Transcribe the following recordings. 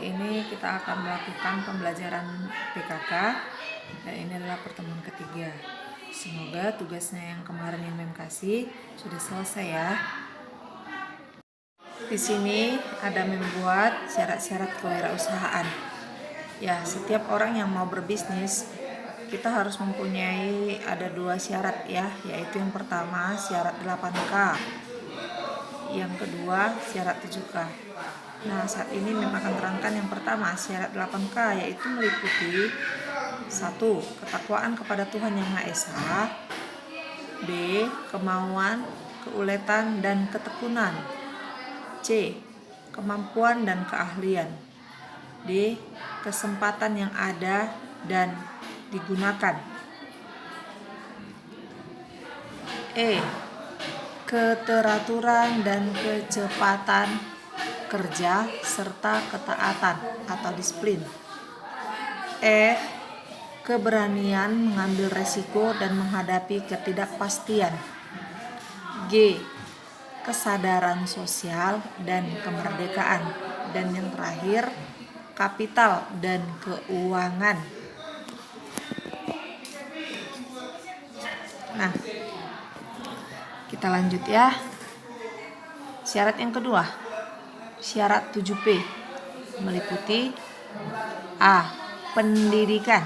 Kali ini kita akan melakukan pembelajaran PKK dan ini adalah pertemuan ketiga. Semoga tugasnya yang kemarin yang Mem kasih sudah selesai ya. Di sini ada membuat syarat-syarat kewirausahaan. Ya, setiap orang yang mau berbisnis kita harus mempunyai ada 2 syarat ya, yaitu yang pertama syarat 8K. Yang kedua syarat 7K. Nah, saat ini memang akan terangkan yang pertama syarat 8K, yaitu meliputi 1. Ketakwaan kepada Tuhan Yang Maha Esa. B. Kemauan, keuletan, dan ketekunan. C. Kemampuan dan keahlian. D. Kesempatan yang ada dan digunakan. E. Keteraturan dan kecepatan kerja serta ketaatan atau disiplin. F. Keberanian mengambil resiko dan menghadapi ketidakpastian. G. Kesadaran sosial dan kemerdekaan. Dan yang terakhir, kapital dan keuangan. Nah, kita lanjut ya. Syarat yang kedua, syarat 7P, meliputi A. Pendidikan.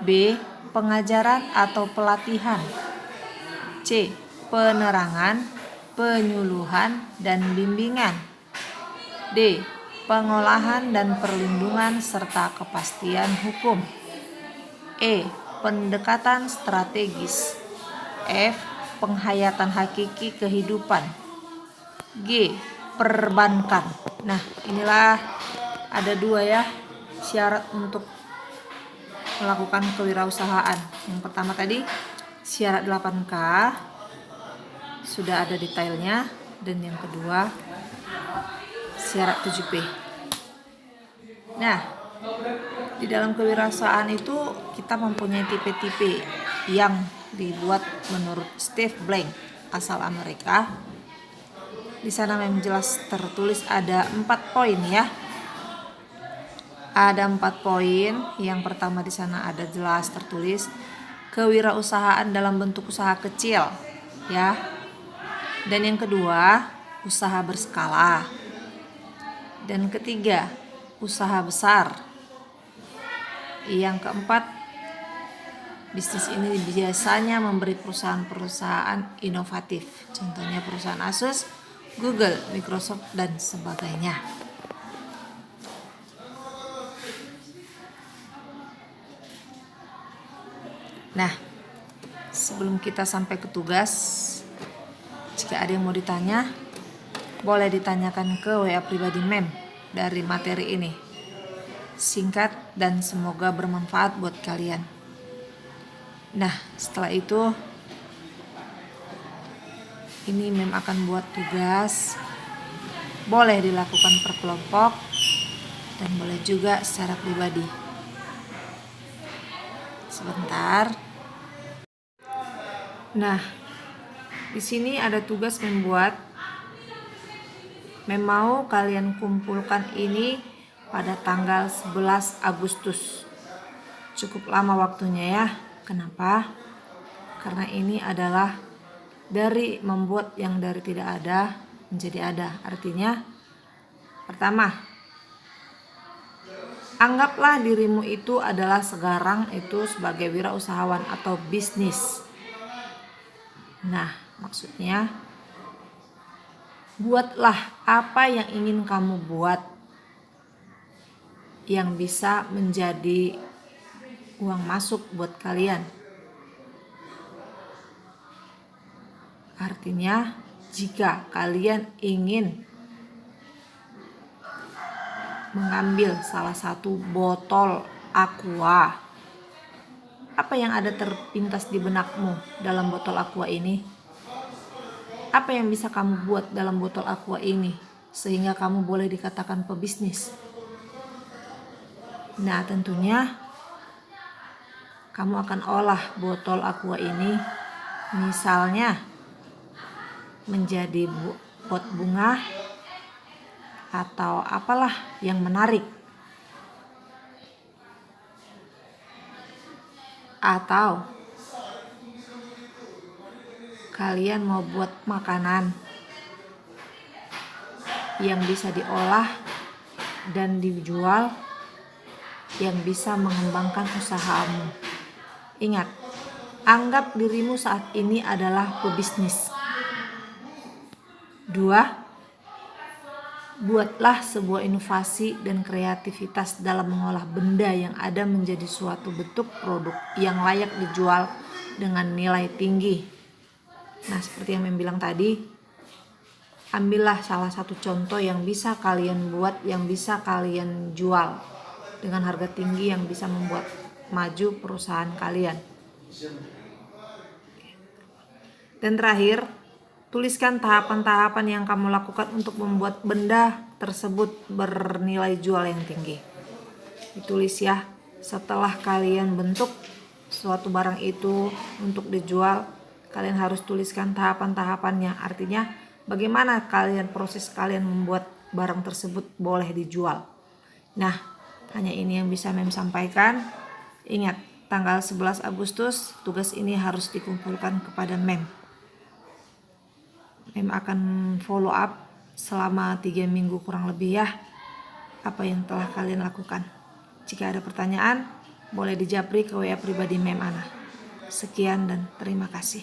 B. Pengajaran atau pelatihan. C. Penerangan, penyuluhan, dan bimbingan. D. Pengolahan dan perlindungan serta kepastian hukum. E. Pendekatan strategis. F. Penghayatan hakiki kehidupan. G. Perbankan. Nah, inilah ada 2 ya syarat untuk melakukan kewirausahaan. Yang pertama tadi syarat 8K sudah ada detailnya, dan yang kedua syarat 7P. Nah, di dalam kewirausahaan itu kita mempunyai tipe-tipe yang dibuat menurut Steve Blank asal Amerika. Di sana memang jelas tertulis ada 4 poin ya. Ada 4 poin. Yang pertama di sana ada jelas tertulis kewirausahaan dalam bentuk usaha kecil ya. Dan yang kedua, usaha berskala. Dan ketiga, usaha besar. Yang keempat, bisnis ini biasanya memberi perusahaan-perusahaan inovatif. Contohnya perusahaan Asus, Google, Microsoft, dan sebagainya. Nah, sebelum kita sampai ke tugas, jika ada yang mau ditanya, boleh ditanyakan ke WA pribadi Mem dari materi ini. Singkat dan semoga bermanfaat buat kalian. Nah, setelah itu ini Mem akan buat tugas. Boleh dilakukan per kelompok dan boleh juga secara pribadi. Sebentar. Nah, di sini ada tugas membuat. Mem mau kalian kumpulkan ini pada tanggal 11 Agustus. Cukup lama waktunya ya. Kenapa? Karena ini adalah dari membuat yang dari tidak ada menjadi ada. Artinya, pertama, anggaplah dirimu itu adalah sekarang itu sebagai wirausahawan atau bisnis. Nah, maksudnya buatlah apa yang ingin kamu buat yang bisa menjadi uang masuk buat kalian. Artinya, jika kalian ingin mengambil salah satu botol aqua, apa yang ada terpintas di benakmu dalam botol aqua ini? Apa yang bisa kamu buat dalam botol aqua ini sehingga kamu boleh dikatakan pebisnis? Nah, tentunya kamu akan olah botol aqua ini misalnya menjadi pot bunga atau apalah yang menarik. Atau kalian mau buat makanan yang bisa diolah dan dijual, yang bisa mengembangkan usahamu. Ingat, anggap dirimu saat ini adalah pebisnis. 2. Buatlah sebuah inovasi dan kreativitas dalam mengolah benda yang ada menjadi suatu bentuk produk yang layak dijual dengan nilai tinggi. Nah, seperti yang bilang tadi, ambillah salah satu contoh yang bisa kalian buat, yang bisa kalian jual dengan harga tinggi yang bisa membuat maju perusahaan kalian. Dan terakhir, tuliskan tahapan-tahapan yang kamu lakukan untuk membuat benda tersebut bernilai jual yang tinggi. Ditulis ya, setelah kalian bentuk suatu barang itu untuk dijual, kalian harus tuliskan tahapan-tahapannya. Artinya bagaimana proses kalian membuat barang tersebut boleh dijual. Nah, hanya ini yang bisa Mem sampaikan. Ingat, tanggal 11 Agustus tugas ini harus dikumpulkan kepada Mem. Mem akan follow up selama 3 minggu kurang lebih ya, apa yang telah kalian lakukan. Jika ada pertanyaan, boleh dijapri ke WA pribadi Mem Ana. Sekian dan terima kasih.